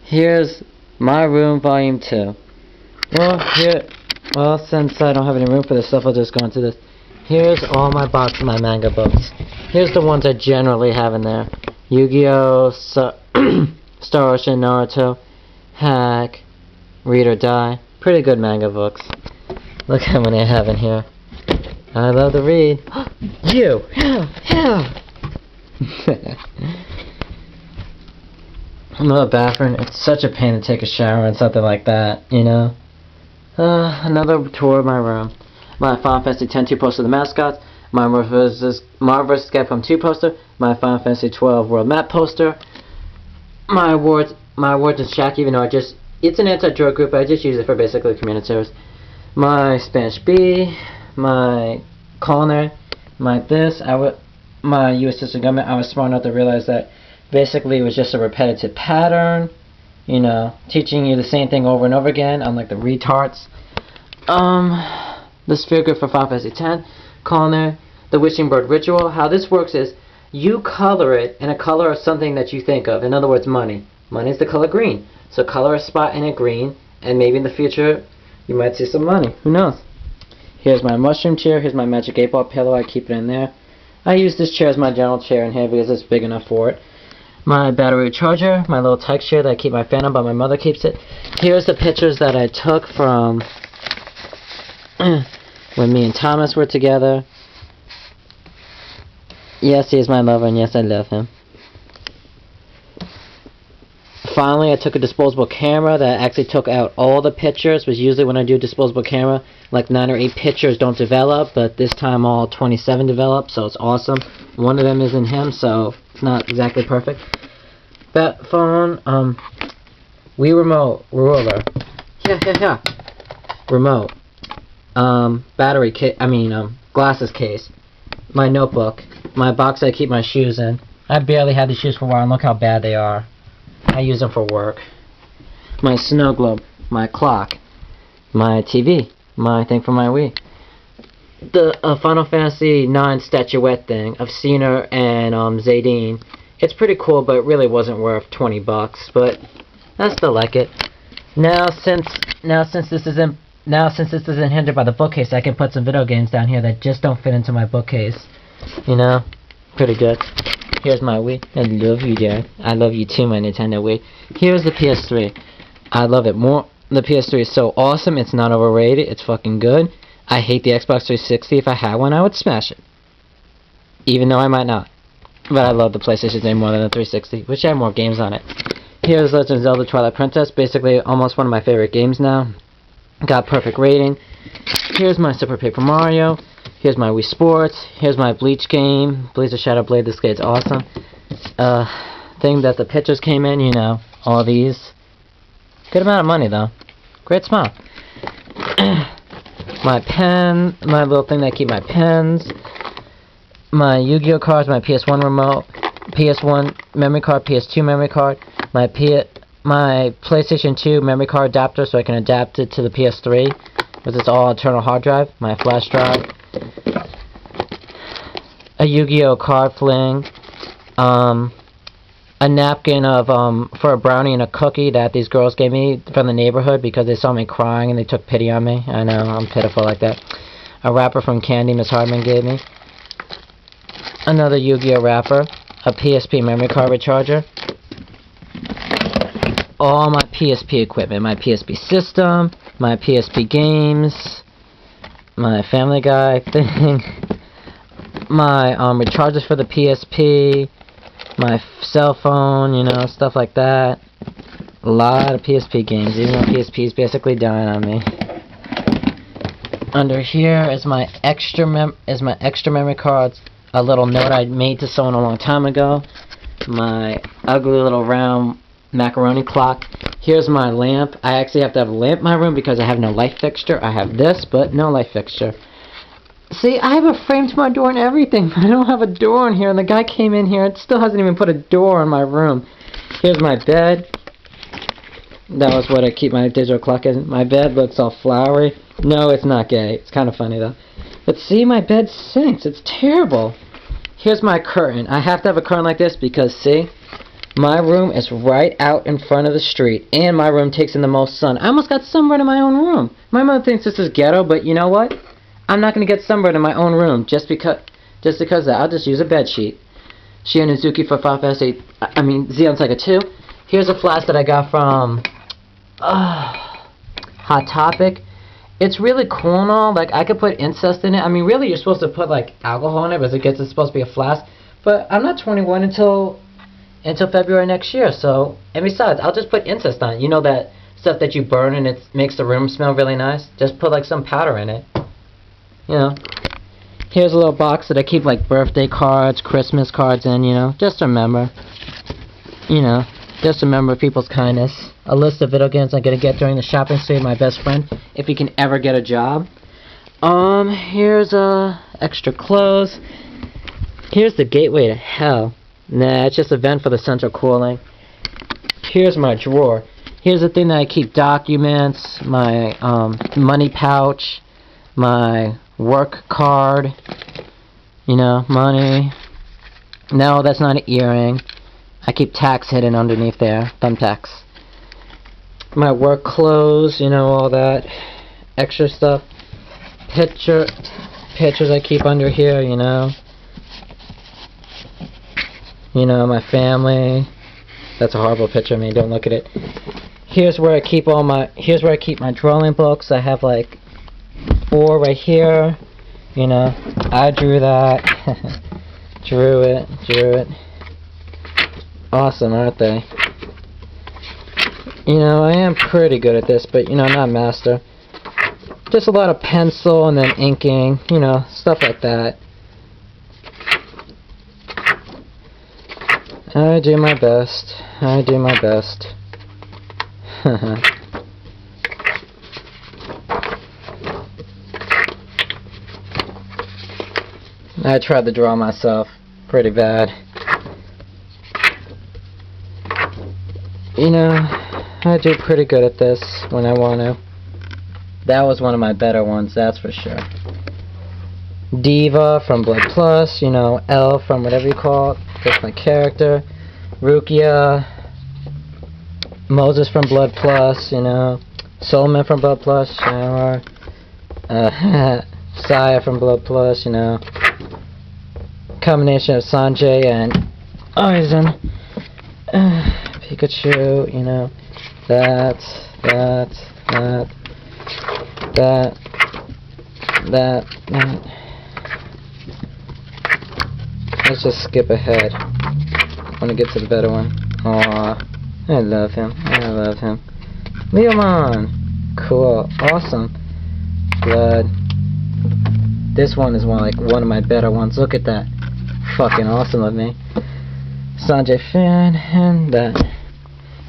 Here's my room, volume 2. Well, since I don't have any room for this stuff, I'll just go into this. Here's all my boxes of my manga books. Here's the ones I generally have in there. Yu-Gi-Oh!, Star Ocean, Naruto, Hack, Read or Die. Pretty good manga books. Look how many I have in here. I love to read. You! Yeah! Another bathroom. It's such a pain to take a shower and something like that, you know? Another tour of my room. My Final Fantasy X 2 poster of the mascots. My Marvel vs. Capcom 2 poster. My Final Fantasy 12 World Map poster. My awards and Shaq, even though it's an anti-drug group, I just use it for basically community service. My Spanish B. My culinary. My U.S. System Government. I was smart enough to realize that basically it was just a repetitive pattern. You know, teaching you the same thing over and over again, unlike the retards. The Sphere Group for Final Fantasy X, Culinary, the Wishing Bird Ritual. How this works is, you color it in a color of something that you think of. In other words, money. Money is the color green. So color a spot in it green, and maybe in the future, you might see some money. Who knows? Here's my mushroom chair. Here's my Magic 8-Ball pillow. I keep it in there. I use this chair as my general chair in here because it's big enough for it. My battery charger, my little tech chair that I keep my fan on, but my mother keeps it. Here's the pictures that I took from when me and Thomas were together. Yes, he is my lover, and yes, I love him. Finally, I took a disposable camera that actually took out all the pictures, which usually when I do a disposable camera, like 9 or 8 pictures don't develop, but this time all 27 develop, so it's awesome. One of them isn't him, so it's not exactly perfect. That phone, Wii remote, ruler, remote, battery case, glasses case, my notebook, my box I keep my shoes in. I barely had the shoes for a while, and look how bad they are. I use them for work. My snow globe, my clock, my TV, my thing for my Wii. The Final Fantasy IX statuette thing of Cena and Zadine. It's pretty cool, but it really wasn't worth 20 bucks. But I still like it. Now since this isn't hindered by the bookcase, I can put some video games down here that just don't fit into my bookcase. You know, pretty good. Here's my Wii. I love you, Dad. I love you too, my Nintendo Wii. Here's the PS3. I love it more. The PS3 is so awesome. It's not overrated. It's fucking good. I hate the Xbox 360. If I had one, I would smash it. Even though I might not. But I love the PlayStation 3 more than the 360, which had more games on it. Here's Legend of Zelda Twilight Princess. Basically, almost one of my favorite games now. Got perfect rating. Here's my Super Paper Mario. Here's my Wii Sports. Here's my Bleach game. Blazer Shadow Blade. This game's awesome. Thing that the pictures came in, you know. All these. Good amount of money, though. Great smile. My pen. My little thing that I keep my pens. My Yu-Gi-Oh cards. My PS1 remote. PS1 memory card. PS2 memory card. My PlayStation 2 memory card adapter so I can adapt it to the PS3. Because it's all internal hard drive. My flash drive. A Yu-Gi-Oh card fling, a napkin of for a brownie and a cookie that these girls gave me from the neighborhood because they saw me crying and they took pity on me. I know, I'm pitiful like that. A wrapper from Candy Miss Hardman gave me. Another Yu-Gi-Oh wrapper. A PSP memory card recharger. All my PSP equipment. My PSP system. My PSP games. My Family Guy thing. My rechargers for the PSP, my cell phone, you know, stuff like that. A lot of PSP games, even though PSP is basically dying on me. Under here is my extra memory cards. A little note I made to someone a long time ago. My ugly little round macaroni clock. Here's my lamp. I actually have to have a lamp in my room because I have no light fixture. I have this, but no light fixture. See, I have a frame to my door and everything, but I don't have a door in here, and the guy came in here and still hasn't even put a door in my room. Here's my bed. That was what I keep my digital clock in. My bed looks all flowery. No, it's not gay. It's kind of funny, though. But see, my bed sinks. It's terrible. Here's my curtain. I have to have a curtain like this because, see, My room is right out in front of the street, and my room takes in the most sun. I almost got sunburned in my own room. My mother thinks this is ghetto, but you know what? I'm not going to get sunburned in my own room just because of that. I'll just use a bed sheet. Shion Uzuki for Xeon Psycho 2. Here's a flask that I got from Hot Topic. It's really cool and all. Like, I could put incest in it. I mean, really, you're supposed to put, like, alcohol in it, but it's supposed to be a flask. But I'm not 21 until February next year, so... And besides, I'll just put incest on it. You know that stuff that you burn and it makes the room smell really nice? Just put, like, some powder in it. You know. Here's a little box that I keep, like, birthday cards, Christmas cards in, you know. Just to remember. You know. Just remember people's kindness. A list of video games I'm gonna get during the shopping spree with my best friend, if he can ever get a job. Here's extra clothes. Here's the gateway to hell. Nah, it's just a vent for the central cooling. Here's my drawer. Here's the thing that I keep documents, my money pouch, my work card, you know, money. No, that's not an earring. I keep tacks hidden underneath there, thumbtacks. My work clothes, you know, all that extra stuff. Pictures I keep under here, you know. You know, my family. That's a horrible picture of me, don't look at it. Here's where I keep my drawing books. I have like 4 right here. You know, I drew that. drew it. Awesome, aren't they? You know, I am pretty good at this, but, you know, not master. Just a lot of pencil and then inking, you know, stuff like that. I do my best. I tried to draw myself. Pretty bad. You know, I do pretty good at this when I want to. That was one of my better ones, that's for sure. Diva from Blood Plus, you know, L from whatever you call it. That's my character. Rukia. Moses from Blood Plus, you know. Soulman from Blood Plus, Shower. Saya from Blood Plus, you know. Combination of Sanjay and Aizen. Pikachu, you know. That. Let's just skip ahead. I want to get to the better one. Aww. I love him. Leomon! Cool. Awesome. Blood. This one is one of my better ones. Look at that. Fucking awesome of me. Sanjay fan and that.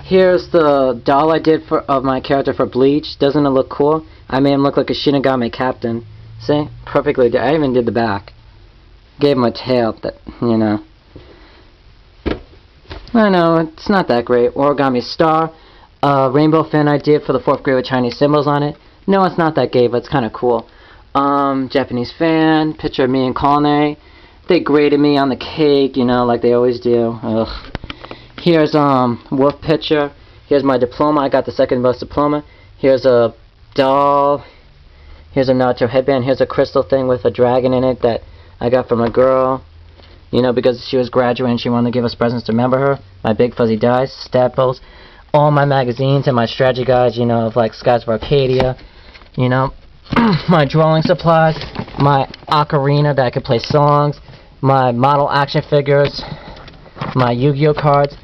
Here's the doll I did of my character for Bleach. Doesn't it look cool? I made him look like a Shinigami captain. See? Perfectly. I even did the back. Gave him a tail that, you know. I know, it's not that great. Origami star. Rainbow fan I did for the 4th grade with Chinese symbols on it. No, it's not that gay, but it's kind of cool. Japanese fan. Picture of me and Culinary. They graded me on the cake, you know, like they always do. Ugh. Here's wolf picture. Here's my diploma. I got the 2nd most diploma. Here's a doll. Here's a Naruto headband. Here's a crystal thing with a dragon in it that I got from a girl. You know, because she was graduating, she wanted to give us presents to remember her. My big fuzzy dice, staples, all my magazines and my strategy guides, you know, of like Skies of Arcadia. You know, my drawing supplies, my ocarina that I could play songs, my model action figures, my Yu-Gi-Oh cards,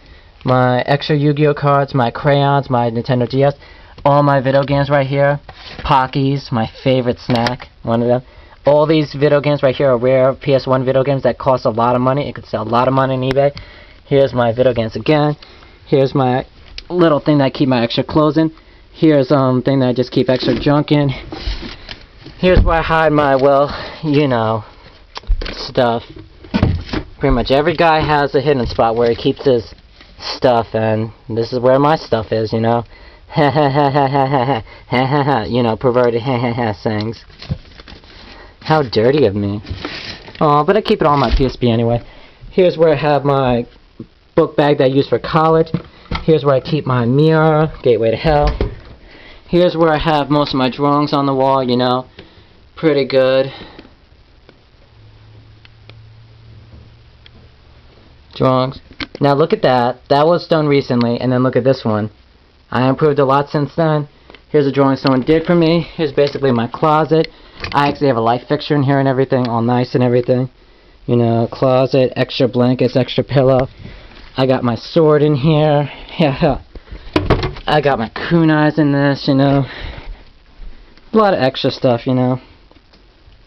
my extra Yu-Gi-Oh cards, my crayons, my Nintendo DS, all my video games right here. Pockies, my favorite snack, one of them. All these video games right here are rare PS1 video games that cost a lot of money. It could sell a lot of money on eBay. Here's my video games again. Here's my little thing that I keep my extra clothes in. Here's thing that I just keep extra junk in. Here's where I hide my, well, you know, stuff. Pretty much every guy has a hidden spot where he keeps his stuff, and this is where my stuff is, you know. Ha ha ha ha ha ha ha ha ha, you know, perverted ha ha ha sayings. How dirty of me. Aw, but I keep it on my PSP anyway. Here's where I have my book bag that I use for college. Here's where I keep my mirror, Gateway to Hell. Here's where I have most of my drawings on the wall, you know. Pretty good. Drawings. Now look at that. That was done recently, and then look at this one. I improved a lot since then. Here's a drawing someone did for me. Here's basically my closet. I actually have a light fixture in here and everything, all nice and everything. You know, closet, extra blankets, extra pillow. I got my sword in here. Yeah. I got my kunais in this, you know. A lot of extra stuff, you know.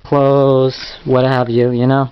Clothes, what have you, you know.